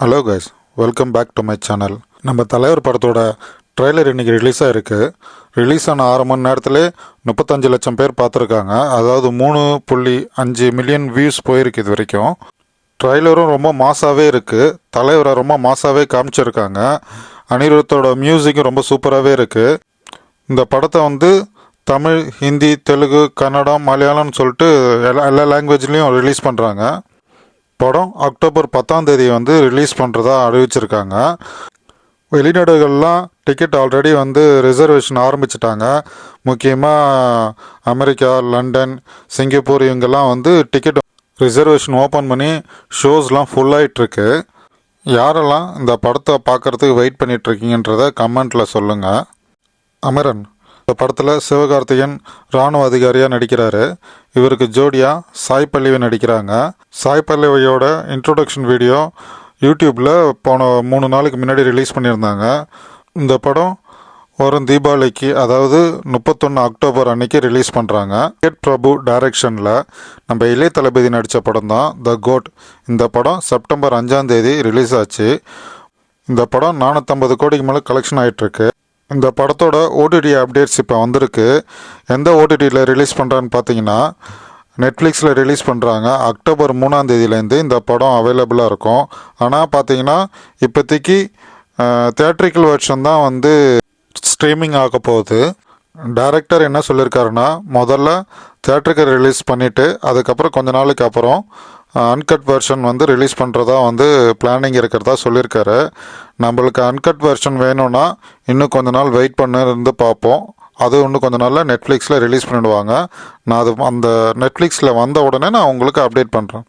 Hello guys, welcome back to my channel. நம்ம தலைவர் படத்தோட ட்ரெய்லர் இன்றைக்கி ரிலீஸ் ஆகிருக்கு. ரிலீஸ் ஆன 6 மணி நேரத்தில் 35 லட்சம் பேர் பார்த்துருக்காங்க. அதாவது 3.5 மில்லியன் வியூஸ் போயிருக்கு இது வரைக்கும். ட்ரெய்லரும் ரொம்ப மாசாகவே இருக்குது. தலைவரை ரொம்ப மாசாகவே காமிச்சிருக்காங்க. அனிருத்தோட மியூசிக்கும் ரொம்ப சூப்பராகவே இருக்குது. இந்த படத்தை தமிழ், ஹிந்தி, தெலுங்கு, கன்னடம், மலையாளம்னு சொல்லிட்டு எல்லா லாங்குவேஜ்லேயும் ரிலீஸ் பண்ணுறாங்க. படம் அக்டோபர் 10 ரிலீஸ் பண்ணுறதா அறிவிச்சிருக்காங்க. வெளிநாடுகள்லாம் டிக்கெட் ஆல்ரெடி ரிசர்வேஷன் ஆரம்பிச்சிட்டாங்க. முக்கியமாக அமெரிக்கா, லண்டன், சிங்கப்பூர் இவங்கெல்லாம் டிக்கெட் ரிசர்வேஷன் ஓப்பன் பண்ணி ஷோஸ்லாம் ஃபுல்லாகிட்டுருக்கு. யாரெல்லாம் இந்த படத்தை பார்க்குறதுக்கு வெயிட் பண்ணிகிட்ருக்கீங்கன்றத கமெண்ட்டில் சொல்லுங்கள். அமரன் இந்த படத்தில் சிவகார்த்திகேயன் இராணுவ அதிகாரியாக நடிக்கிறாரு. இவருக்கு ஜோடியாக சாய் பல்லவி நடிக்கிறாங்க. சாய் பல்லவியோட இன்ட்ரோடக்ஷன் வீடியோ யூடியூப்பில் போன 3 நாளுக்கு முன்னாடி ரிலீஸ் பண்ணியிருந்தாங்க. இந்த படம் வரும் தீபாவளிக்கு, அதாவது 31 அக்டோபர் அன்னைக்கு ரிலீஸ் பண்ணுறாங்க. கேட் பிரபு டைரக்ஷனில் நம்ம இளைய தளபதி நடித்த படம் தான் த கோட். இந்த படம் செப்டம்பர் 5 ரிலீஸ் ஆச்சு. இந்த படம் 450 கோடிக்கு மேலே கலெக்ஷன் ஆகிட்டுருக்கு. இந்த படத்தோட ஓடிடி அப்டேட்ஸ் இப்போ வந்திருக்கு. எந்த ஓடிடியில் ரிலீஸ் பண்ணுறான்னு பார்த்தீங்கன்னா, நெட்ஃப்ளிக்ஸில் ரிலீஸ் பண்ணுறாங்க. அக்டோபர் 3 இந்த படம் அவைலபிளாக இருக்கும். ஆனால் பார்த்தீங்கன்னா இப்போதைக்கு தியேட்ரிக்கல் வெர்ஷன் தான் ஸ்ட்ரீமிங் ஆக போகுது. டைரக்டர் என்ன சொல்லியிருக்காருன்னா, முதல்ல தியேட்ரிக்கல் ரிலீஸ் பண்ணிவிட்டு அதுக்கப்புறம் கொஞ்ச நாளுக்கு அப்புறம் அன்கட் வெர்ஷன் ரிலீஸ் பண்ணுறதா பிளானிங் இருக்கிறதா சொல்லியிருக்காரு. நம்மளுக்கு அன்கட் வெர்ஷன் வேணும்னா இன்னும் கொஞ்ச நாள் வெயிட் பண்ணி பார்ப்போம். அது இன்னும் கொஞ்ச நாளில் நெட்ஃப்ளிக்ஸில் ரிலீஸ் பண்ணிவிடுவாங்க. நான் அந்த நெட்ஃப்ளிக்ஸில் வந்த உடனே நான் உங்களுக்கு அப்டேட் பண்ணுறேன்.